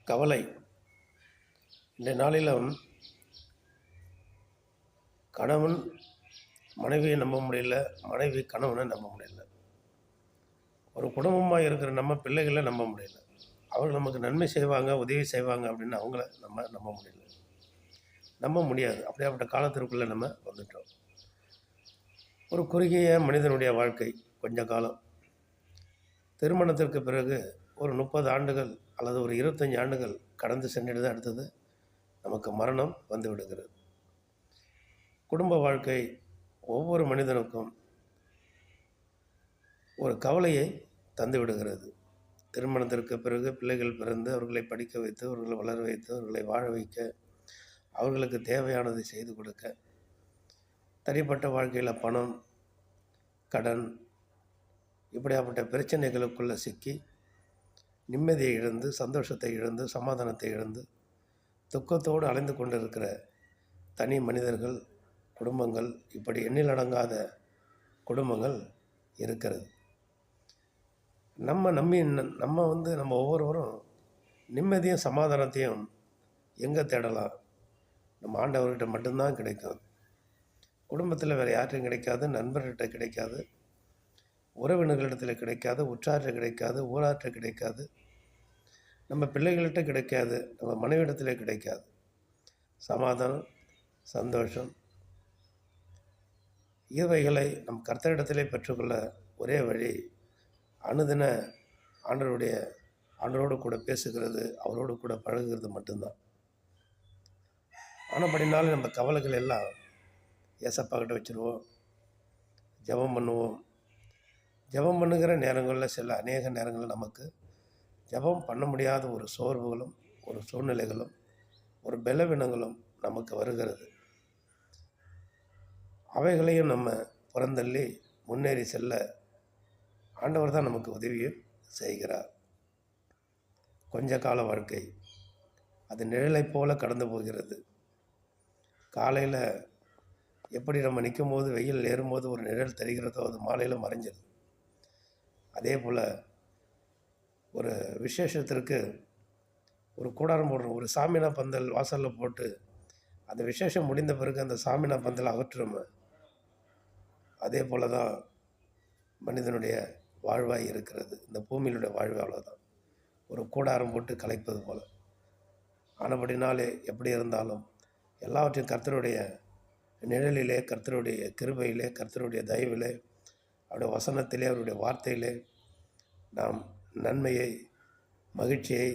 கவலை இன்றைய நாளிலும் கணவன் மனைவியை நம்ப முடியல, மனைவி கணவனை நம்ப முடியல. ஒரு குடும்பமாக இருக்கிற நம்ம பிள்ளைகளை நம்ப முடியல. அவர்கள் நமக்கு நன்மை செய்வாங்க, உதவி செய்வாங்க அப்படின்னு அவங்கள நம்ம நம்ப முடியல. நம்ப முடியாது. அப்படியாப்பட்ட காலத்திற்குள்ளே நம்ம வந்துட்டோம். ஒரு குறுகிய மனிதனுடைய வாழ்க்கை கொஞ்ச காலம். திருமணத்திற்கு பிறகு ஒரு 30 ஆண்டுகள் அல்லது ஒரு 25 ஆண்டுகள் கடந்து சென்றிடுது. அடுத்தது நமக்கு மரணம் வந்து விடுகிறது. குடும்ப வாழ்க்கை ஒவ்வொரு மனிதனுக்கும் ஒரு கவலையை தந்து விடுகிறது. திருமணத்திற்கு பிறகு பிள்ளைகள் பிறந்து அவர்களை படிக்க வைத்து, அவர்களை வளர வைத்து, அவர்களை வாழ வைக்க, அவர்களுக்கு தேவையானதை செய்து கொடுக்க, தனிப்பட்ட வாழ்க்கையில் பணம், கடன், இப்படியாப்பட்ட பிரச்சனைகளுக்குள்ளே சிக்கி நிம்மதியை இழந்து, சந்தோஷத்தை இழந்து, சமாதானத்தை இழந்து, துக்கத்தோடு அலைந்து கொண்டிருக்கிற தனி மனிதர்கள், குடும்பங்கள், இப்படி எண்ணிலடங்காத குடும்பங்கள் இருக்கிறது. நம்ம ஒவ்வொருவரும் நிம்மதியும் சமாதானத்தையும் எங்கே தேடலாம்? நம்ம ஆண்டவர்கிட்ட மட்டும்தான் கிடைக்கும். குடும்பத்தில் வேறு யார்கிட்டையும் கிடைக்காது, நண்பர்கிட்ட கிடைக்காது, உறவினர்களிடத்தில் கிடைக்காது, உற்றார்கிட்ட கிடைக்காது, ஊரார்கிட்ட கிடைக்காது, நம்ம பிள்ளைகள்கிட்ட கிடைக்காது, நம்ம மனைவிடத்தில் கிடைக்காது. சமாதானம், சந்தோஷம், இவைகளை நம் கர்த்தரிடத்திலே பெற்றுக்கொள்ள ஒரே வழி அனுதின ஆண்டவரோடு கூட பேசுகிறது, அவரோடு கூட பழகுகிறது மட்டும்தான். ஆனபடினாலும் நம்ம கவலைகள் எல்லாம் ஏசப்பா கிட்ட வச்சுருவோம், ஜெபம் பண்ணுவோம். ஜெபம் பண்ணுகிற நேரங்களில் அநேக நேரங்களில் நமக்கு ஜெபம் பண்ண முடியாத ஒரு சோர்வுகளும், ஒரு சூழ்நிலைகளும், ஒரு பலவீனங்களும் நமக்கு வருகிறது. அவைகளையும் நம்ம புறந்தள்ளி முன்னேறி செல்ல ஆண்டவர் தான் நமக்கு உதவியும் செய்கிறார். கொஞ்ச கால வாழ்க்கை அது நிழலைப் போல கடந்து போகிறது. காலையில் எப்படி நம்ம நிற்கும் போது வெயில் ஏறும்போது ஒரு நிழல் தெரிகிறதோ, அது மாலையில் மறைஞ்சிருது. அதே போல் ஒரு விசேஷத்திற்கு ஒரு கூடாரம் போடுறோம், ஒரு சாமினா பந்தல் வாசலில் போட்டு அந்த விசேஷம் முடிந்த பிறகு அந்த சாமினா பந்தல் அகற்றுறோம். அதே போல் தான் மனிதனுடைய வாழ்வாய் இருக்கிறது. இந்த பூமியினுடைய வாழ்வு அவ்வளோதான், ஒரு கூடாரம் போட்டு கலைப்பது போல். ஆனபடினாலே எப்படி இருந்தாலும் எல்லாவற்றையும் கர்த்தருடைய நிழலிலே, கர்த்தருடைய கிருபையிலே, கர்த்தருடைய தயவிலே, அவருடைய வசனத்திலே, அவருடைய வார்த்தையிலே நாம் நன்மையை, மகிழ்ச்சியை